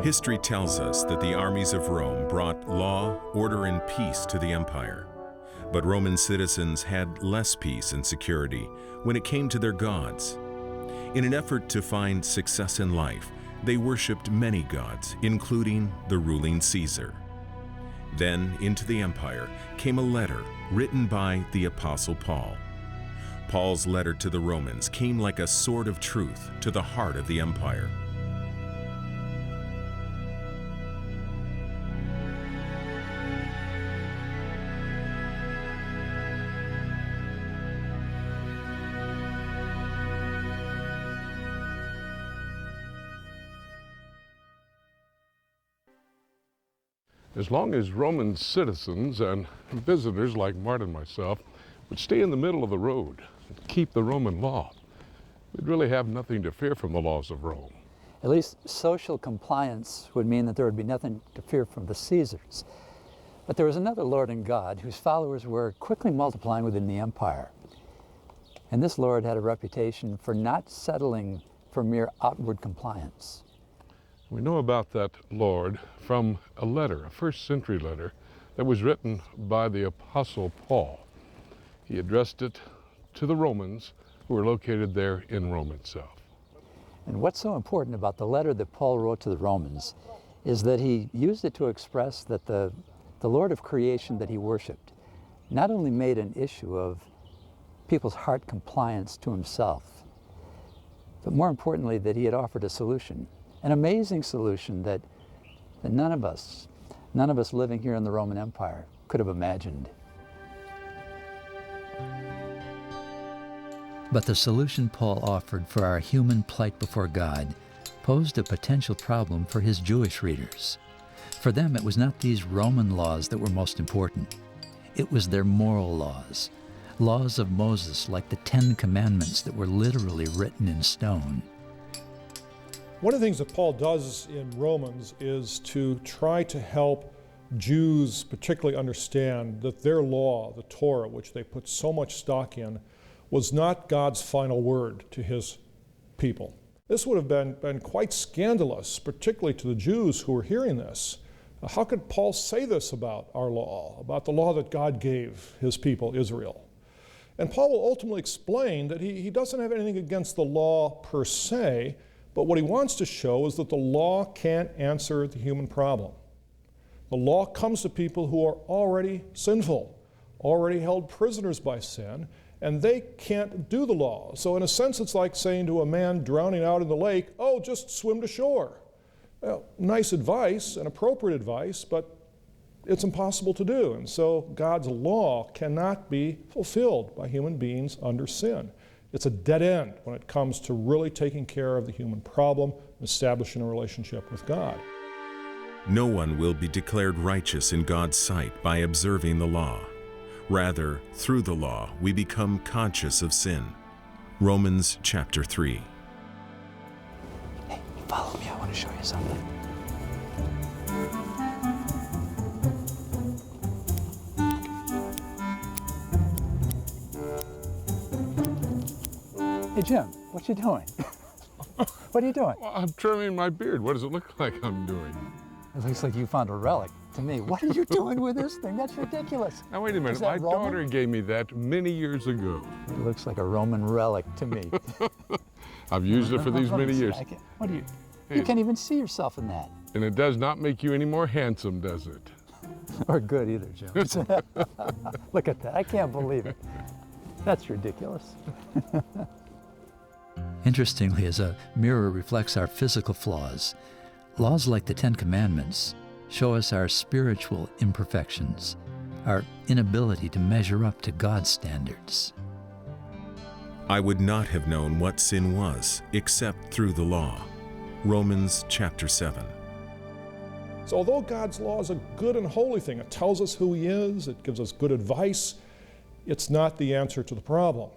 History tells us that the armies of Rome brought law, order, and peace to the empire. But Roman citizens had less peace and security when it came to their gods. In an effort to find success in life, they worshipped many gods, including the ruling Caesar. Then, into the empire came a letter written by the Apostle Paul. Paul's letter to the Romans came like a sword of truth to the heart of the empire. As long as Roman citizens and visitors like Martin and myself would stay in the middle of the road and keep the Roman law, we'd really have nothing to fear from the laws of Rome. At least social compliance would mean that there would be nothing to fear from the Caesars. But there was another Lord and God whose followers were quickly multiplying within the empire. And this Lord had a reputation for not settling for mere outward compliance. We know about that Lord from a letter, a first-century letter, that was written by the Apostle Paul. He addressed it to the Romans who were located there in Rome itself. And what's so important about the letter that Paul wrote to the Romans is that he used it to express that the Lord of creation that he worshiped not only made an issue of people's heart compliance to himself, but more importantly that he had offered a solution. An amazing solution that none of us living here in the Roman Empire could have imagined. But the solution Paul offered for our human plight before God posed a potential problem for his Jewish readers. For them, it was not these Roman laws that were most important. It was their moral laws, laws of Moses like the 10 Commandments that were literally written in stone. One of the things that Paul does in Romans is to try to help Jews particularly understand that their law, the Torah, which they put so much stock in, was not God's final word to his people. This would have been quite scandalous, particularly to the Jews who were hearing this. How could Paul say this about our law, about the law that God gave his people, Israel? And Paul will ultimately explain that he doesn't have anything against the law per se, but what he wants to show is that the law can't answer the human problem. The law comes to people who are already sinful, already held prisoners by sin, and they can't do the law. So in a sense, it's like saying to a man drowning out in the lake, oh, just swim to shore. Well, nice advice and appropriate advice, but it's impossible to do. And so God's law cannot be fulfilled by human beings under sin. It's a dead end when it comes to really taking care of the human problem and establishing a relationship with God. No one will be declared righteous in God's sight by observing the law. Rather, through the law, we become conscious of sin. Romans chapter 3. Hey, follow me, I want to show you something. Hey, Jim, what you doing? What are you doing? Well, I'm trimming my beard. What does it look like I'm doing? It looks like you found a relic to me. What are you doing with this thing? That's ridiculous. Now, wait a minute. Is that My Roman? daughter gave me that many years ago. It looks like a Roman relic to me. I've used it for these Let me many see. years. What do you? Hey. You can't even see yourself in that. And it does not make you any more handsome, does it? Or good either, Jim. Look at that. I can't believe it. That's ridiculous. Interestingly, as a mirror reflects our physical flaws, laws like the 10 Commandments show us our spiritual imperfections, our inability to measure up to God's standards. I would not have known what sin was except through the law. Romans chapter 7. So although God's law is a good and holy thing, it tells us who he is, it gives us good advice, it's not the answer to the problem.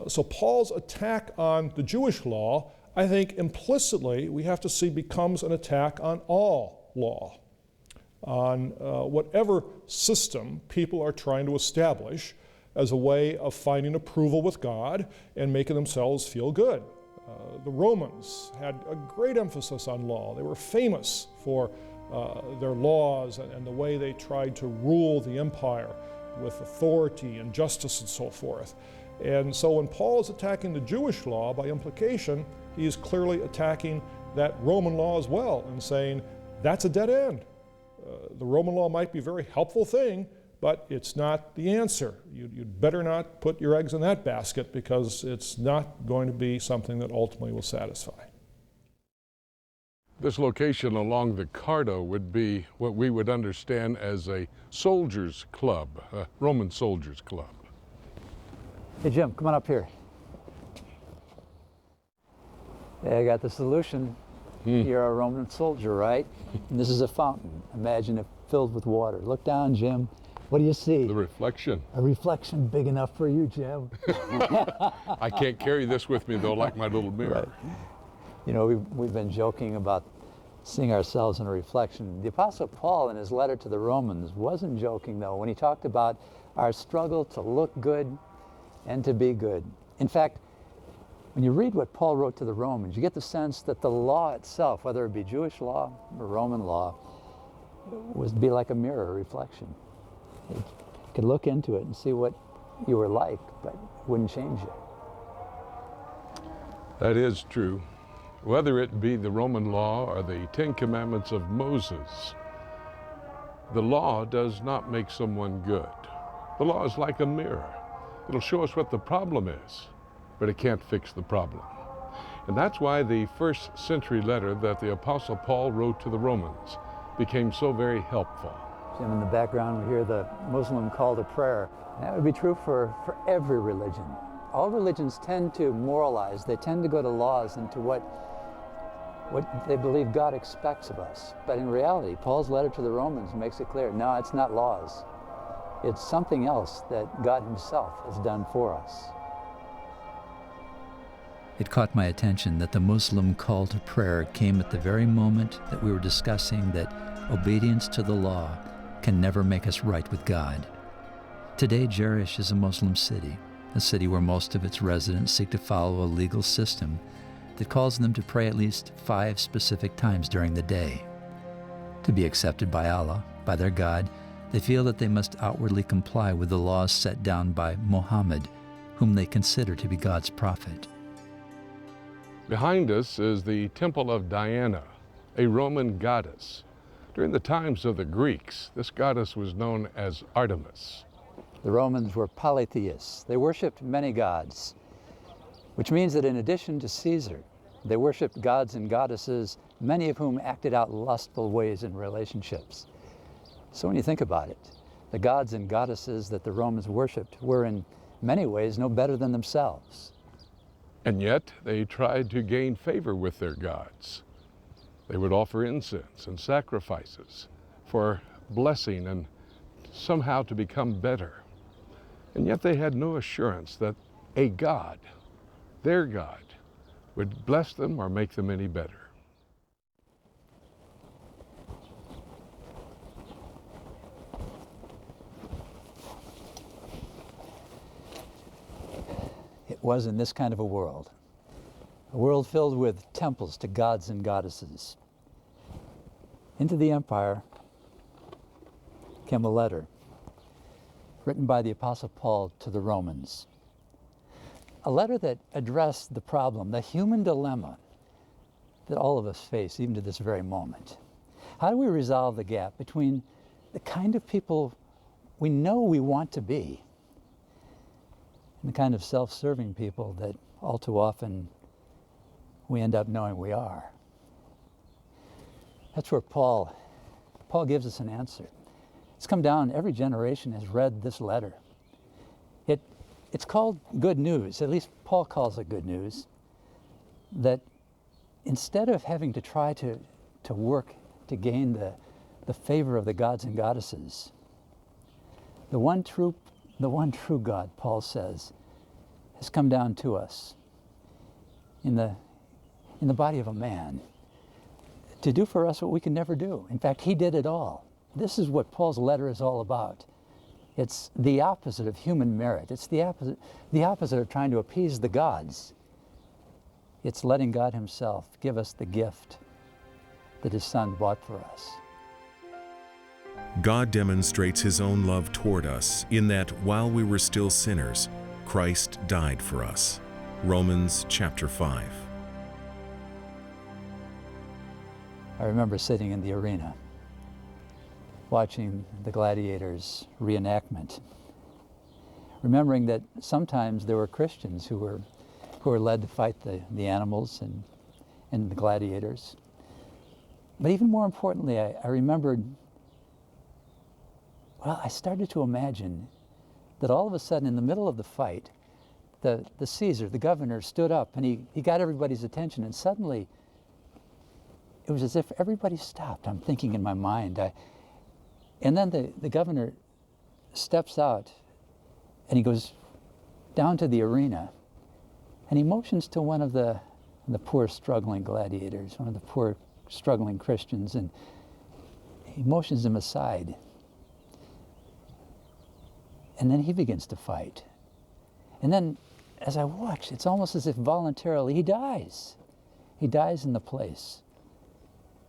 So Paul's attack on the Jewish law, I think implicitly we have to see becomes an attack on all law, on whatever system people are trying to establish as a way of finding approval with God and making themselves feel good. The Romans had a great emphasis on law. They were famous for their laws and the way they tried to rule the empire with authority and justice and so forth. And so when Paul is attacking the Jewish law, by implication, he is clearly attacking that Roman law as well and saying that's a dead end. The Roman law might be a very helpful thing, but it's not the answer. You'd better not put your eggs in that basket because it's not going to be something that ultimately will satisfy. This location along the Cardo would be what we would understand as a soldiers' club, a Roman soldiers' club. Hey Jim, come on up here. Yeah, I got the solution. You're a Roman soldier, right? And this is a fountain. Imagine it filled with water. Look down, Jim. What do you see? The reflection. A reflection big enough for you, Jim. I can't carry this with me though, like my little mirror. Right. You know, we've been joking about seeing ourselves in a reflection. The Apostle Paul, in his letter to the Romans, wasn't joking though when he talked about our struggle to look good and to be good. In fact, when you read what Paul wrote to the Romans, you get the sense that the law itself, whether it be Jewish law or Roman law, would be like a mirror, a reflection. You could look into it and see what you were like, but it wouldn't change you. That is true. Whether it be the Roman law or the Ten Commandments of Moses, the law does not make someone good. The law is like a mirror. It'll show us what the problem is, but it can't fix the problem. And that's why the first century letter that the Apostle Paul wrote to the Romans became so very helpful. Jim, in the background we hear the Muslim call to prayer. And that would be true for every religion. All religions tend to moralize. They tend to go to laws and to what they believe God expects of us. But in reality, Paul's letter to the Romans makes it clear, no, it's not laws. It's something else that God himself has done for us. It caught my attention that the Muslim call to prayer came at the very moment that we were discussing that obedience to the law can never make us right with God. Today, Jerish is a Muslim city, a city where most of its residents seek to follow a legal system that calls them to pray at least 5 specific times during the day. To be accepted by Allah, by their God, they feel that they must outwardly comply with the laws set down by Muhammad, whom they consider to be God's prophet. Behind us is the Temple of Diana, a Roman goddess. During the times of the Greeks, this goddess was known as Artemis. The Romans were polytheists. They worshipped many gods, which means that in addition to Caesar, they worshipped gods and goddesses, many of whom acted out lustful ways in relationships. So when you think about it, the gods and goddesses that the Romans worshipped were in many ways no better than themselves. And yet they tried to gain favor with their gods. They would offer incense and sacrifices for blessing and somehow to become better. And yet they had no assurance that a God, their God, would bless them or make them any better. It was in this kind of a world filled with temples to gods and goddesses. Into the empire came a letter written by the Apostle Paul to the Romans. A letter that addressed the problem, the human dilemma that all of us face, even to this very moment. How do we resolve the gap between the kind of people we know we want to be and the kind of self-serving people that all too often we end up knowing we are? That's where Paul gives us an answer. It's come down, every generation has read this letter. It's called good news, at least Paul calls it good news, that instead of having to try to work to gain the favor of the gods and goddesses, the one true God, Paul says, has come down to us in the body of a man to do for us what we can never do. In fact, he did it all. This is what Paul's letter is all about. It's the opposite of human merit. It's the opposite of trying to appease the gods. It's letting God himself give us the gift that his Son bought for us. God demonstrates his own love toward us in that while we were still sinners, Christ died for us. Romans chapter 5. I remember sitting in the arena, watching the gladiators reenactment, remembering that sometimes there were Christians who were led to fight the animals and the gladiators. But even more importantly, I remembered, well, I started to imagine that all of a sudden in the middle of the fight, the Caesar, the governor, stood up and he got everybody's attention, and suddenly it was as if everybody stopped. I'm thinking in my mind. And then the governor steps out and he goes down to the arena and he motions to one of the poor struggling gladiators, one of the poor struggling Christians, and he motions him aside. And then he begins to fight. And then as I watch, it's almost as if voluntarily he dies. He dies in the place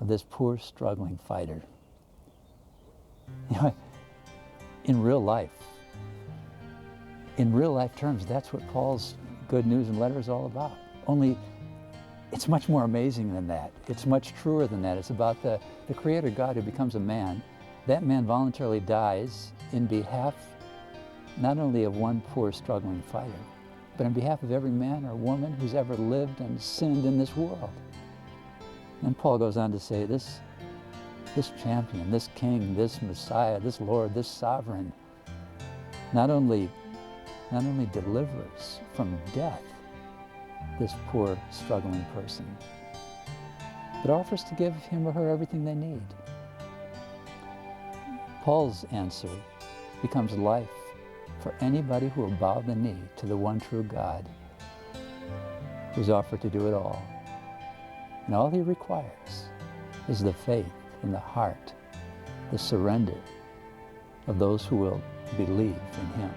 of this poor struggling fighter. You know, in real life terms, that's what Paul's good news and letter is all about. Only it's much more amazing than that. It's much truer than that. It's about the Creator God who becomes a man. That man voluntarily dies in behalf not only of one poor struggling fighter, but on behalf of every man or woman who's ever lived and sinned in this world. And Paul goes on to say, this champion, this king, this Messiah, this Lord, this sovereign, not only delivers from death this poor struggling person, but offers to give him or her everything they need. Paul's answer becomes life for anybody who will bow the knee to the one true God, who's offered to do it all. And all he requires is the faith in the heart, the surrender of those who will believe in him.